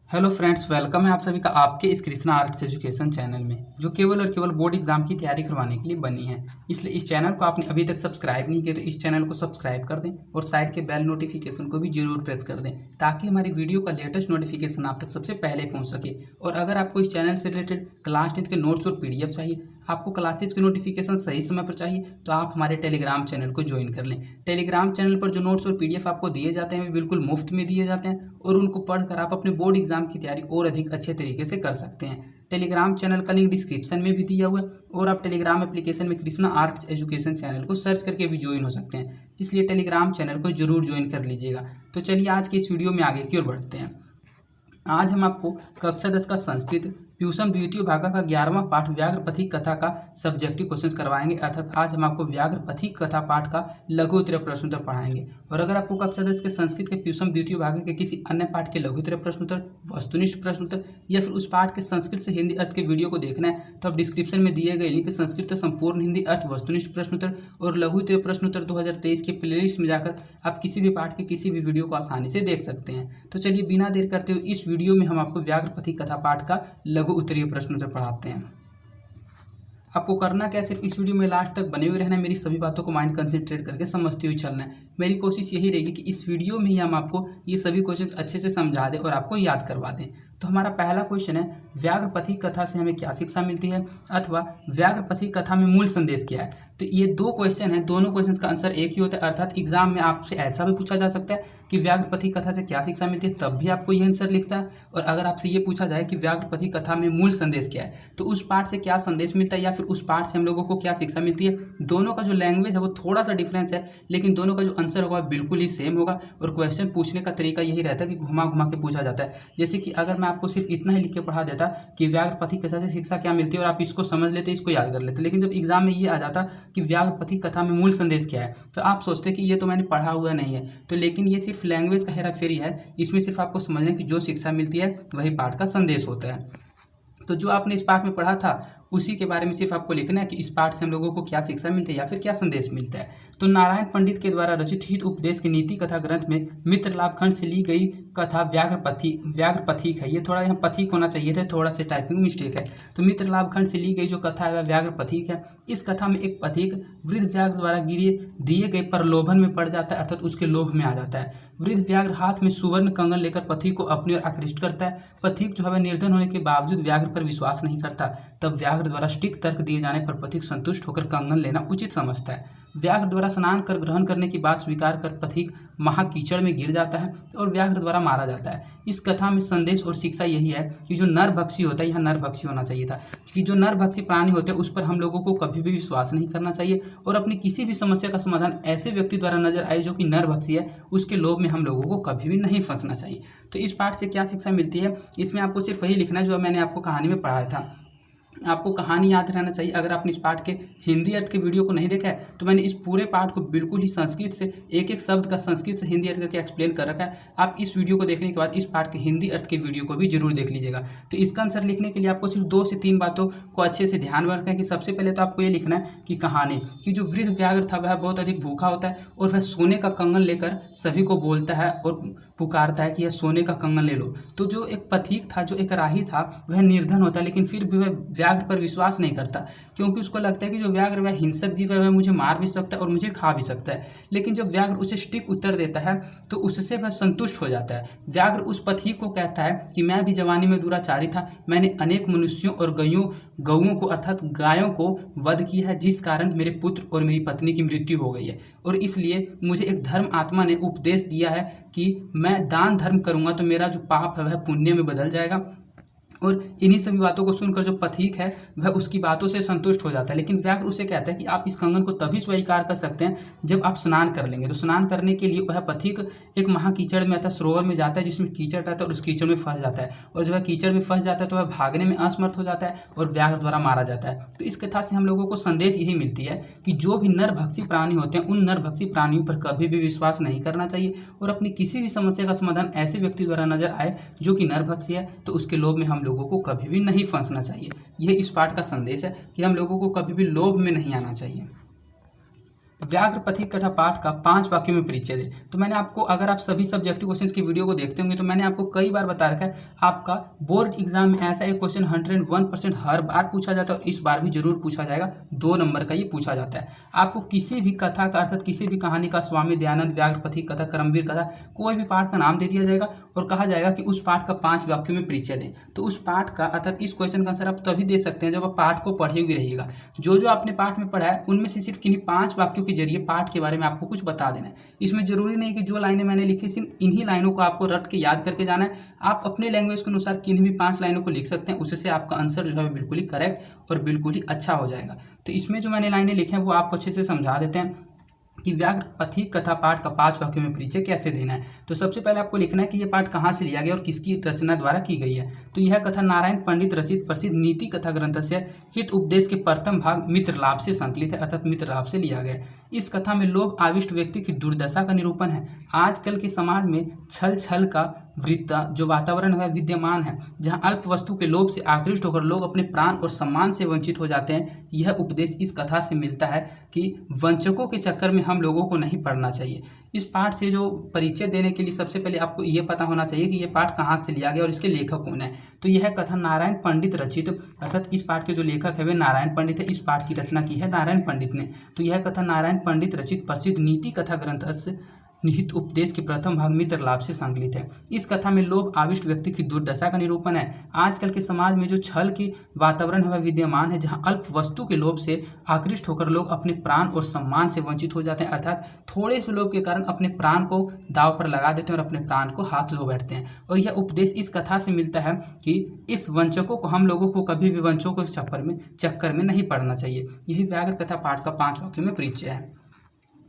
Hello friends, welcome है आप सभी का आपके इस कृष्णा आर्ट्स एजुकेशन चैनल में, जो केवल और केवल बोर्ड एग्जाम की तैयारी करवाने के लिए बनी है। इसलिए इस चैनल को आपने अभी तक सब्सक्राइब नहीं किया तो इस चैनल को सब्सक्राइब कर दें और साइड के बेल नोटिफिकेशन को भी जरूर प्रेस कर दें, ताकि हमारी वीडियो का लेटेस्ट नोटिफिकेशन आप तक सबसे पहले पहुँच सके। और अगर आपको इस चैनल से रिलेटेड क्लास 10 के नोट्स और PDF चाहिए, आपको क्लासेज की नोटिफिकेशन सही समय पर चाहिए, तो आप हमारे टेलीग्राम चैनल को ज्वाइन कर लें। टेलीग्राम चैनल पर जो नोट्स और PDF आपको दिए जाते हैं वे बिल्कुल मुफ्त में दिए जाते हैं और उनको पढ़कर आप अपने बोर्ड एग्जाम की तैयारी और अधिक अच्छे तरीके से कर सकते हैं। टेलीग्राम चैनल का लिंक डिस्क्रिप्शन में भी दिया हुआ है और आप टेलीग्राम एप्लीकेशन में कृष्णा आर्ट्स एजुकेशन चैनल को सर्च करके भी ज्वाइन हो सकते हैं। इसलिए टेलीग्राम चैनल को जरूर ज्वाइन कर लीजिएगा। तो चलिए आज की इस वीडियो में आगे की ओर बढ़ते हैं। आज हम आपको कक्षा 10 का संस्कृत ट्यूशन द्वितीय भागा का 11वां पाठ व्याघ्र पथिक कथा का सब्जेक्टिव क्वेश्चन करवाएंगे। अर्थात आज हम आपको व्याघ्र पथिक कथा पाठ का लघु उत्तरीय प्रश्न उत्तर पढ़ाएंगे। और अगर आपको कक्षा 10 के संस्कृत के ट्यूशन द्वितीय भाग के किसी अन्य पाठ के लघु उत्तरीय प्रश्न उत्तर, वस्तुनिष्ठ प्रश्न उत्तर या फिर उस पाठ के संस्कृत से हिंदी अर्थ के वीडियो को देखना है, तो आप डिस्क्रिप्शन में दिए गए लिंक संस्कृत संपूर्ण हिंदी अर्थ वस्तुनिष्ठ प्रश्न उत्तर और लघु उत्तरीय प्रश्न उत्तर 2023 के प्लेलिस्ट में जाकर आप किसी भी पाठ के किसी भी वीडियो को आसानी से देख सकते हैं। तो चलिए बिना देर करते हुए इस वीडियो में हम आपको व्याघ्र पथिक कथा पाठ का लघु उत्तरीय प्रश्न उत्तर पढ़ाते हैं। आपको करना क्या है, सिर्फ इस वीडियो में लास्ट तक बने हुए रहना है। मेरी सभी बातों को माइंड कंसंट्रेट करके समझते हुए चलना है। मेरी कोशिश यही रहेगी कि इस वीडियो में ही हम आपको ये सभी क्वेश्चन अच्छे से समझा दें और आपको याद करवा दें। तो हमारा पहला क्वेश्चन है, व्याघ्र पथिक कथा से हमें क्या शिक्षा मिलती है, अथवा व्याघ्र पथिक कथा में मूल संदेश क्या है। तो ये दो क्वेश्चन हैं, दोनों क्वेश्चन का आंसर एक ही होता है। अर्थात एग्जाम में आपसे ऐसा भी पूछा जा सकता है कि व्याघ्र पथिक कथा से क्या शिक्षा मिलती है, तब भी आपको ये आंसर लिखता है। और अगर आपसे ये पूछा जाए कि व्याघ्र पथिक कथा में मूल संदेश क्या है, तो उस पाठ से क्या संदेश मिलता है या फिर उस पाठ से हम लोगों को क्या शिक्षा मिलती है। दोनों का जो लैंग्वेज है वो थोड़ा सा डिफरेंस है, लेकिन दोनों का जो आंसर होगा बिल्कुल ही सेम होगा। और क्वेश्चन पूछने का तरीका यही रहता है कि घुमा घुमा के पूछा जाता है। जैसे कि अगर मैं आपको सिर्फ इतना ही लिख के पढ़ा देता कि व्याघ्र पथिक कथा से शिक्षा क्या मिलती है और आप इसको समझ लेते, इसको याद कर लेते, लेकिन जब एग्जाम में ये आ जाता कि व्याघ्र पथिक कथा में मूल संदेश क्या है, तो आप सोचते कि ये तो मैंने पढ़ा हुआ नहीं है। तो लेकिन ये सिर्फ लैंग्वेज का हेराफेरी है, इसमें सिर्फ आपको समझने की जो शिक्षा मिलती है वही पाठ का संदेश होता है। तो जो आपने इस पाठ में पढ़ा था उसी के बारे में सिर्फ आपको लिखना है कि इस पाठ से हम लोगों को क्या शिक्षा मिलती है या फिर क्या संदेश मिलता है। तो नारायण पंडित के द्वारा रचित हित उपदेश की नीति कथा ग्रंथ में मित्र लाभ खंड से ली गई कथा व्याघ्र पथिक है। ये थोड़ा यहाँ पथिक होना चाहिए था, थोड़ा सा टाइपिंग मिस्टेक है। तो मित्र लाभ खंड से ली गई जो कथा है वह व्याघ्र पथिक है। इस कथा में एक पथिक वृद्ध व्याघ्र द्वारा दिए गए प्रलोभन में पड़ जाता है, अर्थात उसके लोभ में आ जाता है। वृद्ध व्याघ्र हाथ में सुवर्ण कंगन लेकर पथिक को अपनी ओर आकृष्ट करता है। पथिक जो है निर्धन होने के बावजूद व्याघ्र पर विश्वास नहीं करता। तब व्याघ्र द्वारा सटीक तर्क दिए जाने पर पथिक संतुष्ट होकर कंगन लेना उचित समझता है। व्याघ्र द्वारा स्नान कर ग्रहण करने की बात स्वीकार कर पथिक महाकीचड़ में गिर जाता है और व्याघ्र द्वारा मारा जाता है। इस कथा में संदेश और शिक्षा यही है कि जो नरभक्षी होता है, यहाँ नरभक्षी होना चाहिए था, कि जो नरभक्षी प्राणी होते हैं उस पर हम लोगों को कभी भी विश्वास नहीं करना चाहिए और अपनी किसी भी समस्या का समाधान ऐसे व्यक्ति द्वारा नजर आए जो कि नरभक्षी है, उसके लोभ में हम लोगों को कभी भी नहीं फंसना चाहिए। तो इस पाठ से क्या शिक्षा मिलती है, इसमें आपको सिर्फ वही लिखना है जो मैंने आपको कहानी में पढ़ाया था। आपको कहानी याद रहना चाहिए। अगर आपने इस पाठ के हिंदी अर्थ के वीडियो को नहीं देखा है तो मैंने इस पूरे पाठ को बिल्कुल ही संस्कृत से एक एक शब्द का संस्कृत से हिंदी अर्थ करके एक्सप्लेन कर रखा है। आप इस वीडियो को देखने के बाद इस पाठ के हिंदी अर्थ के वीडियो को भी जरूर देख लीजिएगा। तो इसका आंसर लिखने के लिए आपको सिर्फ 2 से 3 बातों को अच्छे से ध्यान में रखना है कि सबसे पहले तो आपको ये लिखना है कि कहानी कि जो वृद्ध व्याघ्र था वह बहुत अधिक भूखा होता है और वह सोने का कंगन लेकर सभी को बोलता है और पुकारता है कि यह सोने का कंगन ले लो। तो जो एक पथिक था, जो एक राही था, वह निर्धन होता है, लेकिन फिर भी वह व्याघ्र पर विश्वास नहीं करता, क्योंकि उसको लगता है कि जो व्याघ्र वह हिंसक जीव है, वह मुझे मार भी सकता है और मुझे खा भी सकता है। लेकिन जब व्याघ्र उसे सटीक उत्तर देता है तो उससे वह संतुष्ट हो जाता है। व्याघ्र उस पथिक को कहता है कि मैं भी जवानी में दुराचारी था, मैंने अनेक मनुष्यों और गौओं को अर्थात गायों को वध किया है, जिस कारण मेरे पुत्र और मेरी पत्नी की मृत्यु हो गई है। और इसलिए मुझे एक धर्म आत्मा ने उपदेश दिया है कि मैं दान धर्म करूंगा तो मेरा जो पाप है वह पुण्य में बदल जाएगा। और इन्हीं सभी बातों को सुनकर जो पथिक है वह उसकी बातों से संतुष्ट हो जाता है। लेकिन व्याघ्र उसे कहता है कि आप इस कंगन को तभी स्वीकार कर सकते हैं जब आप स्नान कर लेंगे। तो स्नान करने के लिए वह पथिक एक महाकीचड़ में अर्थात सरोवर में जाता है जिसमें कीचड़ रहता है और उस कीचड़ में फंस जाता है। और जब वह कीचड़ में फंस जाता है तो वह भागने में असमर्थ हो जाता है और व्याघ्र द्वारा मारा जाता है। तो इस कथा से हम लोगों को संदेश यही मिलती है कि जो भी नरभक्षी प्राणी होते हैं उन नरभक्षी प्राणियों पर कभी भी विश्वास नहीं करना चाहिए और अपनी किसी भी समस्या का समाधान ऐसे व्यक्ति द्वारा नजर आए जो कि नरभक्षी है तो उसके लोभ में हम लोगों को कभी भी नहीं फंसना चाहिए। यह इस पाठ का संदेश है कि हम लोगों को कभी भी लोभ में नहीं आना चाहिए। व्याघ्र पथिक कथा पाठ का 5 वाक्यों में परिचय दे। तो मैंने आपको, अगर आप सभी सब्जेक्टिव क्वेश्चंस की वीडियो को देखते होंगे तो मैंने आपको कई बार बता रखा है, आपका बोर्ड एग्जाम में ऐसा एक क्वेश्चन 101% हर बार पूछा जाता है और इस बार भी जरूर पूछा जाएगा। 2 नंबर का ये पूछा जाता है। आपको किसी भी कथा का अर्थात किसी भी कहानी का, स्वामी दयानंद व्याघ्र पथिक कथा, करमवीर कथा, कोई भी पाठ का नाम दे दिया जाएगा और कहा जाएगा कि उस पाठ का 5 वाक्यों में परिचय दें। तो उस पाठ का अर्थात इस क्वेश्चन का आंसर आप तभी दे सकते हैं जब आप पाठ को पढ़े हुए रहिएगा। जो जो आपने पाठ में पढ़ा है उनमें से सिर्फ किन्हीं 5 वाक्यों के जरिए पाठ के बारे में आपको कुछ बता देना है। इसमें जरूरी नहीं कि जो लाइनें मैंने लिखी सिर्फ इन्हीं लाइनों को आपको रट के याद करके जाना है। आप अपने लैंग्वेज के अनुसार किन्हीं भी 5 लाइनों को लिख सकते हैं, उससे आपका आंसर जो है बिल्कुल ही करेक्ट और बिल्कुल ही अच्छा हो जाएगा। तो इसमें जो मैंने लाइनें लिखी हैं वो आपको अच्छे से समझा देते हैं कि व्याघ्र पथिक कथा पाठ का 5 वाक्यों में परिचय कैसे देना है। तो सबसे पहले आपको लिखना है कि यह पाठ कहाँ से लिया गया और किसकी रचना द्वारा की गई है। तो यह कथा नारायण पंडित रचित प्रसिद्ध नीति कथा ग्रंथ से हित उपदेश के प्रथम भाग मित्रलाभ से संकलित है, अर्थात मित्रलाभ से लिया गया। इस कथा में लोभ आविष्ट व्यक्ति की दुर्दशा का निरूपण है। आजकल के समाज में छल का वृत्ता जो वातावरण है विद्यमान है, जहां अल्प वस्तु के लोभ से आकृष्ट होकर लोग अपने प्राण और सम्मान से वंचित हो जाते हैं। यह उपदेश इस कथा से मिलता है कि वंचकों के चक्कर में हम लोगों को नहीं पड़ना चाहिए। इस पाठ से जो परिचय देने के लिए सबसे पहले आपको ये पता होना चाहिए कि यह पाठ कहाँ से लिया गया और इसके लेखक कौन है। तो यह कथा नारायण पंडित रचित, अर्थात इस पाठ के जो लेखक है वे नारायण पंडित है। इस पाठ की रचना की है नारायण पंडित ने। तो यह कथा नारायण पंडित रचित प्रसिद्ध नीति कथा ग्रंथ से निहित उपदेश के प्रथम भाग मित्रलाभ से संकलित है। इस कथा में लोभ आविष्ट व्यक्ति की दुर्दशा का निरूपण है। आजकल के समाज में जो छल की वातावरण है वह विद्यमान है, जहां अल्प वस्तु के लोभ से आकृष्ट होकर लोग अपने प्राण और सम्मान से वंचित हो जाते हैं, अर्थात थोड़े से लोभ के कारण अपने प्राण को दाव पर लगा देते हैं और अपने प्राण को हाथ धो बैठते हैं। और यह उपदेश इस कथा से मिलता है कि इस वंचकों को, हम लोगों को कभी भी वंचकों के चक्कर में नहीं पड़ना चाहिए। यही व्याघ्र कथा पाठ का 5 वाक्यों में परिचय है।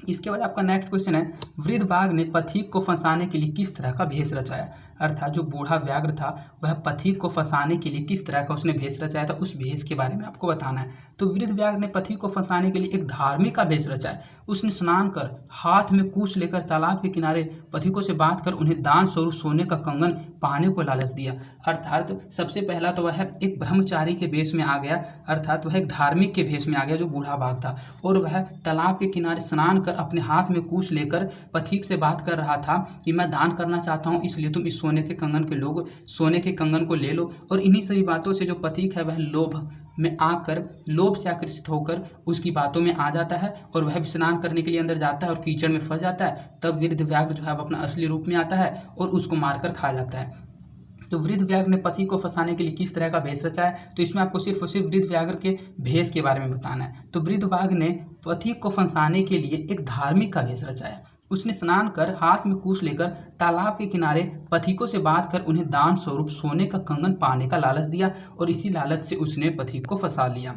इसके बाद आपका नेक्स्ट क्वेश्चन है, वृद्ध बाघ ने पथिक को फंसाने के लिए किस तरह का भेष रचाया। अर्थात जो बूढ़ा व्याघ्र था वह पथिक को फंसाने के लिए किस तरह का उसने भेष रचाया था, उस भेष के बारे में आपको बताना है। तो वृद्ध व्याघ्र ने पथिक को फंसाने के लिए एक धार्मिक का भेष रचाया। उसने स्नान कर हाथ में कूश लेकर तालाब के किनारे पथिकों से बात कर उन्हें दान स्वरूप सोने का कंगन पाने को लालच दिया। अर्थात सबसे पहला तो वह एक ब्रह्मचारी के भेष में आ गया, अर्थात वह एक धार्मिक के भेष में आ गया जो बूढ़ा बाघ था, और वह तालाब के किनारे स्नान कर अपने हाथ में कूश लेकर पथिक से बात कर रहा था कि मैं दान करना चाहता हूँ, इसलिए तुम इस सोने के कंगन के लोग सोने के कंगन को ले लो। और इन्हीं सभी बातों से जो पथिक है वह लोभ में आकर, लोभ से आकर्षित होकर उसकी बातों में आ जाता है और वह भी स्नान करने के लिए अंदर जाता है और कीचड़ में फंस जाता है। तब वृद्ध व्याघ्र जो है अपना असली रूप में आता है और उसको मारकर खा जाता है। तो वृद्ध व्याघ्र ने पथिक को फंसाने के लिए किस तरह का भेष रचा है, तो इसमें आपको सिर्फ और सिर्फ वृद्ध व्याघ्र के भेष के बारे में बताना है। तो वृद्ध बाघ ने पथिक को फंसाने के लिए एक धार्मिक का भेष रचाया। उसने स्नान कर हाथ में कूश लेकर तालाब के किनारे पथिकों से बात कर उन्हें दान स्वरूप सोने का कंगन पाने का लालच दिया और इसी लालच से उसने पथिक को फंसा लिया।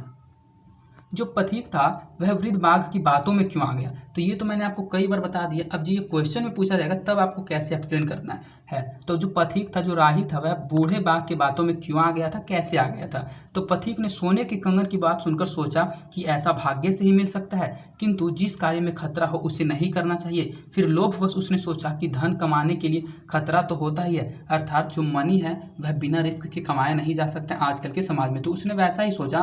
जो पथिक था वह वृद्ध बाघ की बातों में क्यों आ गया, तो ये तो मैंने आपको कई बार बता दिया। अब ये क्वेश्चन में पूछा जाएगा तब आपको कैसे एक्सप्लेन करना है। तो जो पथिक था, जो राही था, वह बूढ़े बाघ के बातों में क्यों आ गया था, कैसे आ गया था। तो पथिक ने सोने के कंगन की बात सुनकर सोचा कि ऐसा भाग्य से ही मिल सकता है, किंतु जिस कार्य में खतरा हो उसे नहीं करना चाहिए। फिर लोभवश उसने सोचा कि धन कमाने के लिए खतरा तो होता ही है, अर्थात जो मनी है वह बिना रिस्क के कमाया नहीं जा सकता आजकल के समाज में। तो उसने वैसा ही सोचा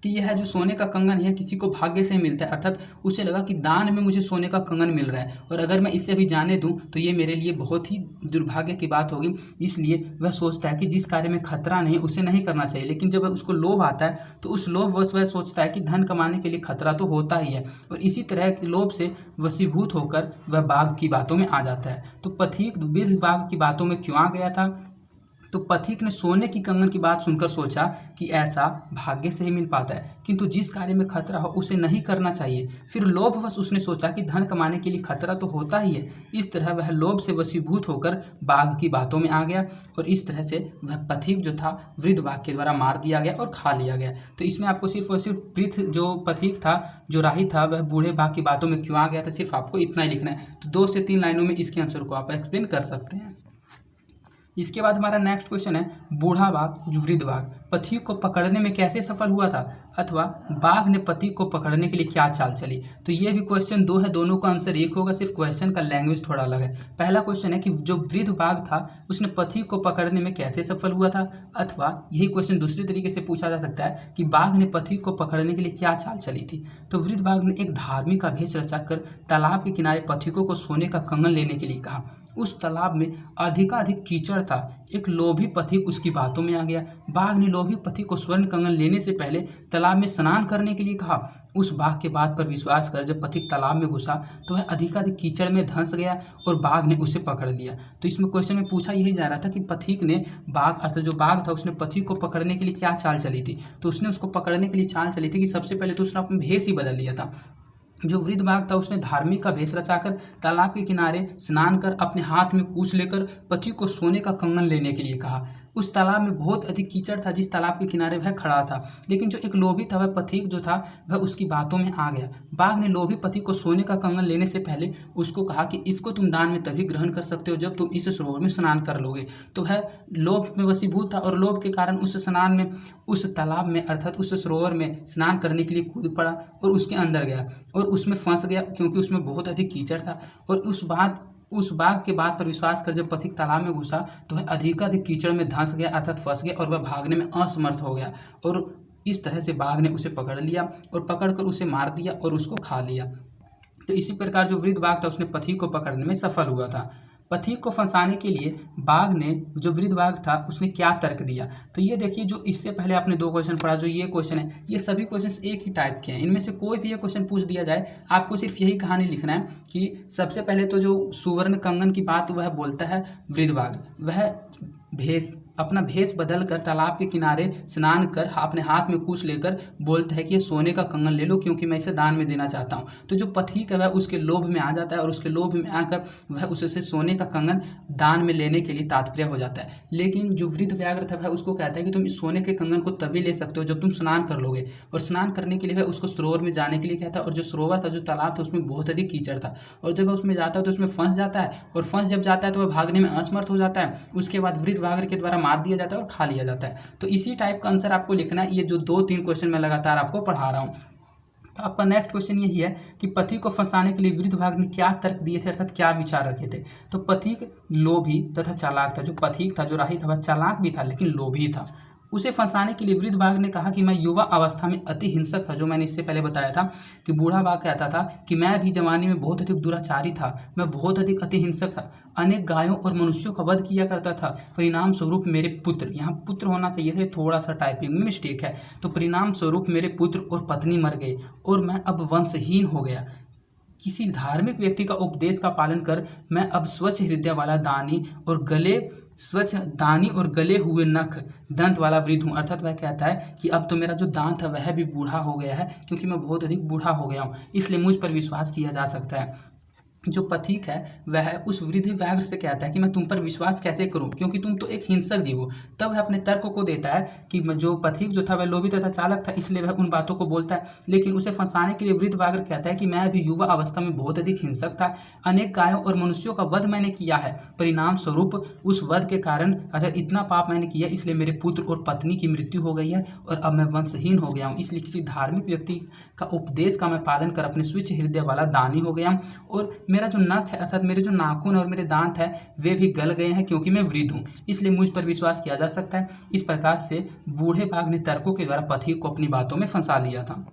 कि यह जो सोने का कंगन है किसी को भाग्य से मिलता है, अर्थात उसे लगा कि दान में मुझे सोने का कंगन मिल रहा है और अगर मैं इसे अभी जाने दूं तो ये मेरे लिए बहुत ही दुर्भाग्य की बात होगी। इसलिए वह सोचता है कि जिस कार्य में खतरा नहीं उसे नहीं करना चाहिए, लेकिन जब उसको लोभ आता है तो उस लोभवश वह सोचता है कि धन कमाने के लिए खतरा तो होता ही है, और इसी तरह के लोभ से वशीभूत होकर वह बाघ की बातों में आ जाता है। तो पथिक वृद्ध बाघ की बातों में क्यों आ गया था, तो पथिक ने सोने की कंगन की बात सुनकर सोचा कि ऐसा भाग्य से ही मिल पाता है, किंतु जिस कार्य में खतरा हो उसे नहीं करना चाहिए। फिर लोभवश उसने सोचा कि धन कमाने के लिए खतरा तो होता ही है। इस तरह वह लोभ से वशीभूत होकर बाघ की बातों में आ गया और इस तरह से वह पथिक जो था वृद्ध बाघ के द्वारा मार दिया गया और खा लिया गया। तो इसमें आपको सिर्फ और सिर्फ वृद्ध जो पथिक था, जो राही था, वह बूढ़े बाघ की बातों में क्यों आ गया था, सिर्फ आपको इतना ही लिखना है। तो 2 से 3 लाइनों में इसके आंसर को आप एक्सप्लेन कर सकते हैं। इसके बाद हमारा नेक्स्ट क्वेश्चन है, बूढ़ा बाघ जो वृद्ध बाघ पथिक को पकड़ने में कैसे सफल हुआ था, अथवा बाघ ने पथिक को पकड़ने के लिए क्या चाल चली। तो ये भी क्वेश्चन दो है, दोनों का आंसर एक होगा, सिर्फ क्वेश्चन का लैंग्वेज थोड़ा अलग है। पहला क्वेश्चन है कि जो वृद्ध बाघ था उसने पथिक को पकड़ने में कैसे सफल हुआ था, अथवा यही क्वेश्चन दूसरे तरीके से पूछा जा सकता है कि बाघ ने पथिक को पकड़ने के लिए क्या चाल चली थी। तो वृद्ध बाघ ने एक धार्मिक आवेश रचाकर तालाब के किनारे पथिकों को सोने का कंगन लेने के लिए कहा। उस तालाब में अधिकाधिक कीचड़ था। एक लोभी पथिक उसकी बातों में आ गया। बाघ ने लोभी पथिक को स्वर्ण कंगन लेने से पहले तालाब में स्नान करने के लिए कहा। उस बाघ के बात पर विश्वास कर जब पथिक तालाब में घुसा तो वह अधिकाधिक कीचड़ में धंस गया और बाघ ने उसे पकड़ लिया। तो इसमें क्वेश्चन में पूछा यही जा रहा था कि पथिक ने बाघ, अर्थात जो बाघ था उसने पथिक को पकड़ने के लिए क्या चाल चली थी। तो उसने उसको पकड़ने के लिए चाल चली थी कि सबसे पहले तो उसने अपना भेष ही बदल लिया था। जो वृद्ध बाघ था उसने धार्मिक का भेष रचाकर तालाब के किनारे स्नान कर अपने हाथ में कूच लेकर पथिक को सोने का कंगन लेने के लिए कहा। उस तालाब में बहुत अधिक कीचड़ था जिस तालाब के किनारे वह खड़ा था, लेकिन जो एक लोभी था वह पथिक जो था वह उसकी बातों में आ गया। बाघ ने लोभी पथिक को सोने का कंगन लेने से पहले उसको कहा कि इसको तुम दान में तभी ग्रहण कर सकते हो जब तुम इस सरोवर में स्नान कर लोगे। तो वह लोभ में वशीभूत था और लोभ के कारण उस स्नान में, उस तालाब में अर्थात उस सरोवर में स्नान करने के लिए कूद पड़ा और उसके अंदर गया और उसमें फंस गया क्योंकि उसमें बहुत अधिक कीचड़ था। और उस बाघ के बात पर विश्वास कर जब पथिक तालाब में घुसा तो वह अधिकाधिक कीचड़ में धंस गया अर्थात फंस गया और वह भागने में असमर्थ हो गया। और इस तरह से बाघ ने उसे पकड़ लिया और पकड़कर उसे मार दिया और उसको खा लिया। तो इसी प्रकार जो वृद्ध बाघ था उसने पथिक को पकड़ने में सफल हुआ था। पथिक को फंसाने के लिए बाघ ने, जो वृद्ध बाघ था उसने क्या तर्क दिया। तो ये देखिए, जो इससे पहले आपने दो क्वेश्चन पढ़ा, जो ये क्वेश्चन है, ये सभी क्वेश्चन एक ही टाइप के हैं। इनमें से कोई भी ये क्वेश्चन पूछ दिया जाए आपको सिर्फ यही कहानी लिखना है कि सबसे पहले तो जो सुवर्ण कंगन की बात वह बोलता है वृद्ध बाघ, वह अपना भेष बदल कर तालाब के किनारे स्नान कर अपने हाथ में कूच लेकर बोलता है कि ये सोने का कंगन ले लो क्योंकि मैं इसे दान में देना चाहता हूँ। तो जो पथिक है वह उसके लोभ में आ जाता है और उसके लोभ में आकर वह उससे सोने का कंगन दान में लेने के लिए तात्पर्य हो जाता है। लेकिन जो वृद्ध व्याघ्र था वह उसको कहता है कि तुम इस सोने के कंगन को तभी ले सकते हो जब तुम स्नान कर लोगे। और स्नान करने के लिए वह उसको सरोवर में जाने के लिए कहता है। और जो सरोवर था, जो तालाब था, उसमें बहुत अधिक कीचड़ था और जब वह उसमें जाता है तो उसमें फंस जाता है और फंस जब जाता है तो वह भागने में असमर्थ हो जाता है। उसके बाद वृद्ध व्याघ्र के द्वारा मार दिया जाता है और खा लिया जाता है। तो इसी टाइप का आंसर आपको लिखना है। ये जो 2-3 क्वेश्चन मैं लगातार आपको पढ़ा रहा हूँ। तो आपका नेक्स्ट क्वेश्चन यही है कि पथिक को फंसाने के लिए वृद्ध बाघ ने क्या तर्क दिए थे, अर्थात क्या विचार रखे थे। तो पथिक लोभी तथा चालाक था। जो पथिक था, जो राही था, वह चालाक भी था लेकिन लोभी था। उसे फंसाने के लिए वृद्ध बाघ ने कहा कि मैं युवा अवस्था में अति हिंसक था। जो मैंने इससे पहले बताया था कि बूढ़ा बाघ कहता था कि मैं भी जवानी में बहुत अधिक दुराचारी था, मैं बहुत अधिक अति हिंसक था, अनेक गायों और मनुष्यों का वध किया करता था। परिणाम स्वरूप मेरे पुत्र, यहाँ पुत्र होना चाहिए था, थोड़ा सा टाइपिंग में मिस्टेक है। तो परिणाम स्वरूप मेरे पुत्र और पत्नी मर गए और मैं अब वंशहीन हो गया। किसी धार्मिक व्यक्ति का उपदेश का पालन कर मैं अब स्वच्छ हृदय वाला दानी और गले हुए नख दंत वाला वृद्ध हूँ। अर्थात वह कहता है कि अब तो मेरा जो दांत है वह भी बूढ़ा हो गया है क्योंकि मैं बहुत अधिक बूढ़ा हो गया हूँ, इसलिए मुझ पर विश्वास किया जा सकता है। जो पथिक है वह उस वृद्ध व्याघ्र से कहता है कि मैं तुम पर विश्वास कैसे करूं क्योंकि तुम तो एक हिंसक जीव हो। तब वह अपने तर्क को देता है कि जो पथिक जो था वह लोभी तथा चालक था, इसलिए वह उन बातों को बोलता है। लेकिन उसे फंसाने के लिए वृद्ध व्याघ्र कहता है कि मैं अभी युवा अवस्था में बहुत अधिक हिंसक था, अनेक गायों और मनुष्यों का वध मैंने किया है। परिणाम स्वरूप उस वध के कारण अगर इतना पाप मैंने किया, इसलिए मेरे पुत्र और पत्नी की मृत्यु हो गई है और अब मैं वंशहीन हो गया हूँ। इसलिए किसी धार्मिक व्यक्ति का उपदेश का मैं पालन कर अपने स्वच्छ हृदय वाला दानी हो गया हूँ और मेरा जो नख है, अर्थात मेरे जो नाखून और मेरे दांत है वे भी गल गए हैं क्योंकि मैं वृद्ध हूँ, इसलिए मुझ पर विश्वास किया जा सकता है। इस प्रकार से बूढ़े बाघ ने तर्कों के द्वारा पथिक को अपनी बातों में फंसा लिया था।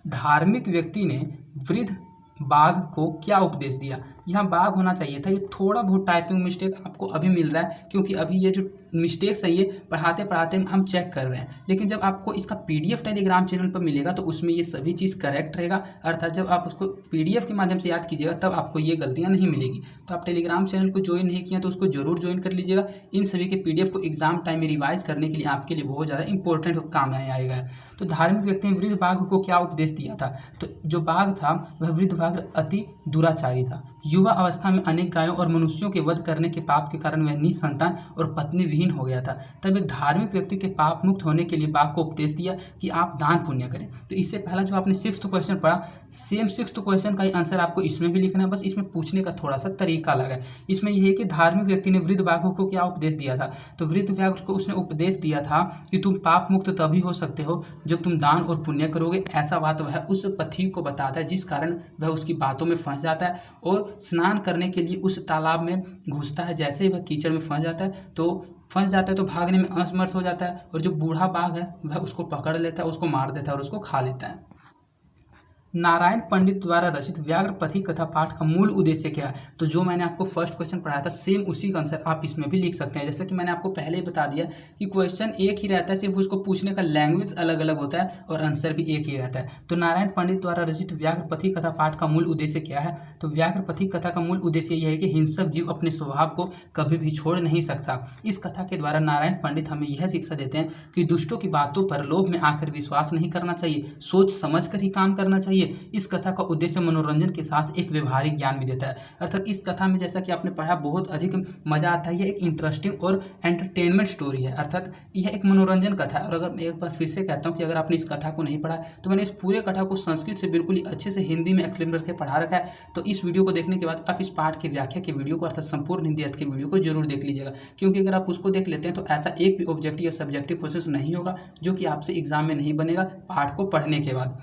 धार्मिक व्यक्ति ने वृद्ध बाघ को क्या उपदेश दिया। यहाँ बाघ होना चाहिए था। ये थोड़ा बहुत टाइपिंग मिस्टेक आपको अभी मिल रहा है क्योंकि अभी ये जो मिस्टेक्स है ये पढ़ाते पढ़ाते हम चेक कर रहे हैं, लेकिन जब आपको इसका PDF टेलीग्राम चैनल पर मिलेगा तो उसमें ये सभी चीज़ करेक्ट रहेगा। अर्थात जब आप उसको PDF के माध्यम से याद कीजिएगा तब आपको ये गलतियाँ नहीं मिलेगी। तो आप टेलीग्राम चैनल को ज्वाइन नहीं किया तो उसको जरूर ज्वाइन कर लीजिएगा। इन सभी के PDF को एग्जाम टाइम में रिवाइज करने के लिए आपके लिए बहुत ज़्यादा इंपॉर्टेंट काम आएगा। तो धार्मिक व्यक्ति ने वृद्ध बाघ को क्या उपदेश दिया था। तो जो बाघ था वह वृद्ध बाघ अति दुराचारी था। युवा अवस्था में अनेक गायों और मनुष्यों के वध करने के पाप के कारण वह निसंतान और पत्नी विहीन हो गया था। तब एक धार्मिक व्यक्ति के पाप मुक्त होने के लिए बाघ को उपदेश दिया कि आप दान पुण्य करें। तो इससे पहला जो आपने 6th क्वेश्चन पढ़ा, सेम 6th क्वेश्चन का ही आंसर आपको इसमें भी लिखना है, बस इसमें पूछने का थोड़ा सा तरीका अलग है। इसमें यह है कि धार्मिक व्यक्ति ने वृद्ध बाघ को क्या उपदेश दिया था, तो वृद्ध बाघ को उसने उपदेश दिया था कि तुम पाप मुक्त तभी हो सकते हो जब तुम दान और पुण्य करोगे। ऐसा बात वह उस पथिक को बताता है जिस कारण वह उसकी बातों में फंस जाता है और स्नान करने के लिए उस तालाब में घुसता है। जैसे ही वह कीचड़ में फंस जाता है तो भागने में असमर्थ हो जाता है और जो बूढ़ा बाघ है वह उसको पकड़ लेता है, उसको मार देता है और उसको खा लेता है। नारायण पंडित द्वारा रचित व्याघ्र पथिक कथा पाठ का मूल उद्देश्य क्या है, तो जो मैंने आपको फर्स्ट क्वेश्चन पढ़ाया था सेम उसी का आंसर आप इसमें भी लिख सकते हैं। जैसे कि मैंने आपको पहले ही बता दिया कि क्वेश्चन एक ही रहता है, सिर्फ उसको पूछने का लैंग्वेज अलग अलग होता है और आंसर भी एक ही रहता है। तो नारायण पंडित द्वारा रचित व्याघ्र पथिक कथा पाठ का मूल उद्देश्य क्या है, तो व्याघ्र पथिक कथा का मूल उद्देश्य यह है कि हिंसक जीव अपने स्वभाव को कभी भी छोड़ नहीं सकता। इस कथा के द्वारा नारायण पंडित हमें यह शिक्षा देते हैं कि दुष्टों की बातों पर लोभ में आकर विश्वास नहीं करना चाहिए, सोच समझ कर ही काम करना चाहिए। इस कथा का उद्देश्य मनोरंजन के साथ एक व्यवहारिक ज्ञान भी देता है। अर्थात इस कथा में जैसा कि आपने पढ़ा बहुत अधिक मजा आता है। यह एक इंटरेस्टिंग और एंटरटेनमेंट स्टोरी है, अर्थात यह एक मनोरंजन कथा है। और अगर मैं एक बार फिर से कहता हूँ कि अगर आपने इस कथा को नहीं पढ़ा तो मैंने इस पूरे कथा को संस्कृत से बिल्कुल ही अच्छे से हिंदी में एक्सप्लेन करके पढ़ा रखा है। तो इस वीडियो को देखने के बाद आप इस पाठ की व्याख्या के वीडियो को अर्थात संपूर्ण हिंदी अर्थ के वीडियो को जरूर देख लीजिएगा, क्योंकि अगर आप उसको देख लेते हैं तो ऐसा एक भी ऑब्जेक्टिव या सब्जेक्टिव क्वेश्चन नहीं होगा जो कि आपसे एग्जाम में नहीं बनेगा पाठ को पढ़ने के बाद।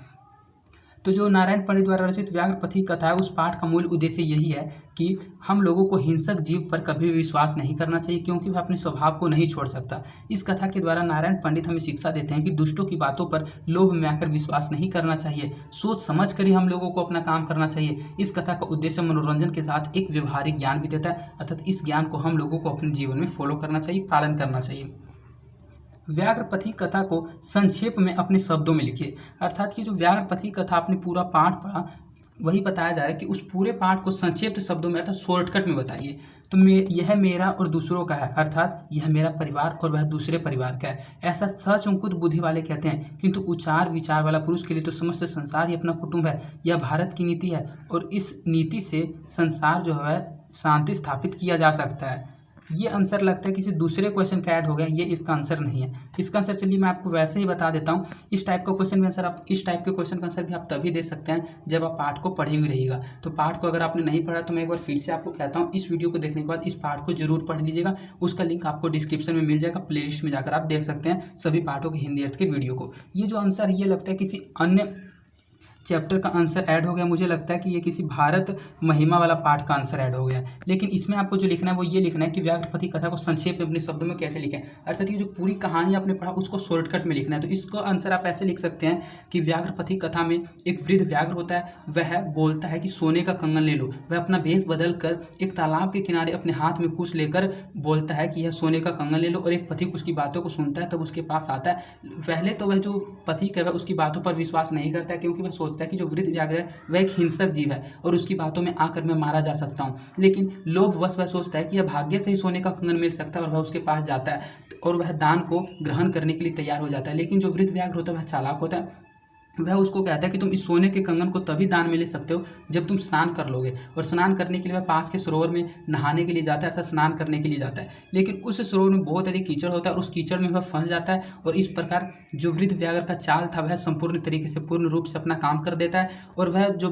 तो जो नारायण पंडित द्वारा रचित व्याघ्र पथिक कथा है उस पाठ का मूल उद्देश्य यही है कि हम लोगों को हिंसक जीव पर कभी भी विश्वास नहीं करना चाहिए, क्योंकि वह अपने स्वभाव को नहीं छोड़ सकता। इस कथा के द्वारा नारायण पंडित हमें शिक्षा देते हैं कि दुष्टों की बातों पर लोभ में आकर विश्वास नहीं करना चाहिए, सोच समझ कर ही हम लोगों को अपना काम करना चाहिए। इस कथा का उद्देश्य मनोरंजन के साथ एक व्यवहारिक ज्ञान भी देता है, अर्थात इस ज्ञान को हम लोगों को अपने जीवन में फॉलो करना चाहिए, पालन करना चाहिए। व्याघ्र पथिक कथा को संक्षेप में अपने शब्दों में लिखिए, अर्थात कि जो व्याघ्र पथिक कथा आपने पूरा पाठ पढ़ा वही बताया जा रहा है कि उस पूरे पाठ को संक्षिप्त शब्दों में अर्थात शॉर्टकट में बताइए। तो यह मेरा और दूसरों का है, अर्थात यह मेरा परिवार और वह दूसरे परिवार का है, ऐसा सचमुच बुद्धि वाले कहते हैं। किंतु उच्चार विचार वाला पुरुष के लिए तो समस्त संसार ही अपना कुटुंब है। यह भारत की नीति है और इस नीति से संसार जो है शांति स्थापित किया जा सकता है। ये आंसर लगता है किसी दूसरे क्वेश्चन का ऐड हो गया, ये इसका आंसर नहीं है। इसका आंसर चलिए मैं आपको वैसे ही बता देता हूँ। इस टाइप का क्वेश्चन भी आंसर आप इस टाइप के क्वेश्चन का आंसर भी आप तभी दे सकते हैं जब आप पाठ को पढ़े हुए रहिएगा। तो पाठ को अगर आपने नहीं पढ़ा तो मैं एक बार फिर से आपको कहता हूँ, इस वीडियो को देखने के बाद इस पाठ को जरूर पढ़ लीजिएगा। उसका लिंक आपको डिस्क्रिप्शन में मिल जाएगा, प्लेलिस्ट में जाकर आप देख सकते हैं सभी पाठों के हिंदी अर्थ के वीडियो को। ये जो आंसर ये लगता है किसी अन्य चैप्टर का आंसर ऐड हो गया, मुझे लगता है कि ये किसी भारत महिमा वाला पाठ का आंसर ऐड हो गया। लेकिन इसमें आपको जो लिखना है वो ये लिखना है कि व्याघ्र पथिक कथा को संक्षेप में अपने शब्दों में कैसे लिखें, अर्थात ये जो पूरी कहानी आपने पढ़ा उसको शॉर्टकट में लिखना है। तो इसको आंसर आप ऐसे लिख सकते हैं कि व्याघ्र पथिक कथा में एक वृद्ध व्याघ्र होता है, वह बोलता है कि सोने का कंगन ले लो। वह अपना भेष बदल कर एक तालाब के किनारे अपने हाथ में कुछ लेकर बोलता है कि यह सोने का कंगन ले लो, और एक पथिक उसकी बातों को सुनता है तब उसके पास आता है। पहले तो वह जो पथिक है वह उसकी बातों पर विश्वास नहीं करता है, क्योंकि वह सोचता है कि जो वृद्ध व्याघ्र वह एक हिंसक जीव है और उसकी बातों में आकर मैं मारा जा सकता हूं। लेकिन लोभवश वह सोचता है कि यह भाग्य से ही सोने का कंगन मिल सकता है और वह उसके पास जाता है और वह दान को ग्रहण करने के लिए तैयार हो जाता है। लेकिन जो वृद्ध व्याघ्र होता है वह चालाक होता है, वह उसको कहता है कि तुम इस सोने के कंगन को तभी दान में ले सकते हो जब तुम स्नान कर लोगे। और स्नान करने के लिए वह पास के सरोवर में नहाने के लिए जाता है, ऐसा स्नान करने के लिए जाता है। लेकिन उस सरोवर में बहुत अधिक कीचड़ होता है और उस कीचड़ में वह फंस जाता है, और इस प्रकार जो वृद्ध व्याघ्र का चाल था वह संपूर्ण तरीके से पूर्ण रूप से अपना काम कर देता है, और वह जो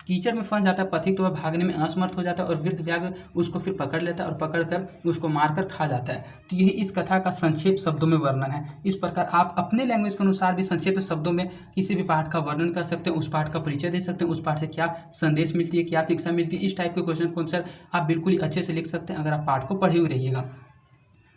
कीचड़ में फंस जाता है पथिक तो वह भागने में असमर्थ हो जाता है और वृद्ध व्याघ्र उसको फिर पकड़ लेता है और पकड़कर उसको मारकर खा जाता है। तो यही इस कथा का संक्षेप शब्दों में वर्णन है। इस प्रकार आप अपने लैंग्वेज के अनुसार भी संक्षेप शब्दों में किसी भी पाठ का वर्णन कर सकते हैं, उस पाठ का परिचय दे सकते हैं, उस पाठ से क्या संदेश मिलती है, क्या शिक्षा मिलती है। इस टाइप के क्वेश्चन को आंसर आप बिल्कुल ही अच्छे से लिख सकते हैं अगर आप पाठ को पढ़े हुए रहिएगा।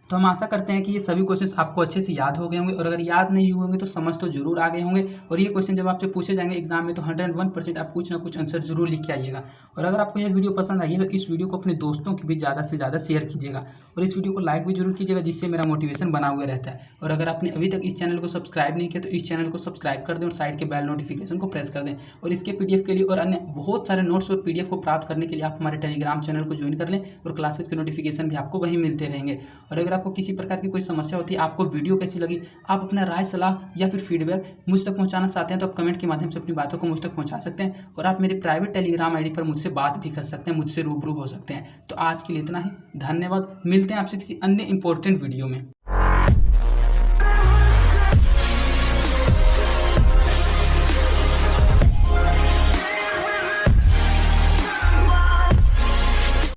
तो हम आशा करते हैं कि ये सभी क्वेश्चंस आपको अच्छे से याद हो गए होंगे, और अगर याद नहीं हुए होंगे तो समझ तो जरूर आ गए होंगे। और ये क्वेश्चन जब आपसे पूछे जाएंगे एग्जाम में तो 101% आप कुछ ना कुछ आंसर जरूर लिख के आइएगा। और अगर आपको यह वीडियो पसंद आई है तो इस वीडियो को अपने दोस्तों की भी ज़्यादा से ज़्यादा शेयर कीजिएगा, और इस वीडियो को लाइक भी जरूर कीजिएगा, जिससे मेरा मोटिवेशन बना हुआ रहता है। और अगर आपने अभी तक इस चैनल को सब्सक्राइब नहीं किया तो इस चैनल को सब्सक्राइब कर दें और साइड के बेल नोटिफिकेशन को प्रेस कर दें। और इसके PDF के लिए और अन्य बहुत सारे नोट्स और PDF को प्राप्त करने के लिए आप हमारे टेलीग्राम चैनल को ज्वाइन कर लें, और क्लासेस के नोटिफिकेशन भी आपको वहीं मिलते रहेंगे। और अगर आपको किसी प्रकार की कोई समस्या होती है, आपको वीडियो कैसी लगी, आप अपना राय सलाह या फिर फीडबैक मुझ तक पहुंचाना चाहते हैं तो आप कमेंट के माध्यम से अपनी बातों को मुझ तक पहुंचा सकते हैं और आप मेरे प्राइवेट टेलीग्राम आईडी पर मुझसे बात भी कर सकते हैं, मुझसे रूबरू हो सकते हैं। तो आज के लिए इतना ही, धन्यवाद। मिलते हैं आपसे किसी अन्य इंपॉर्टेंट वीडियो में।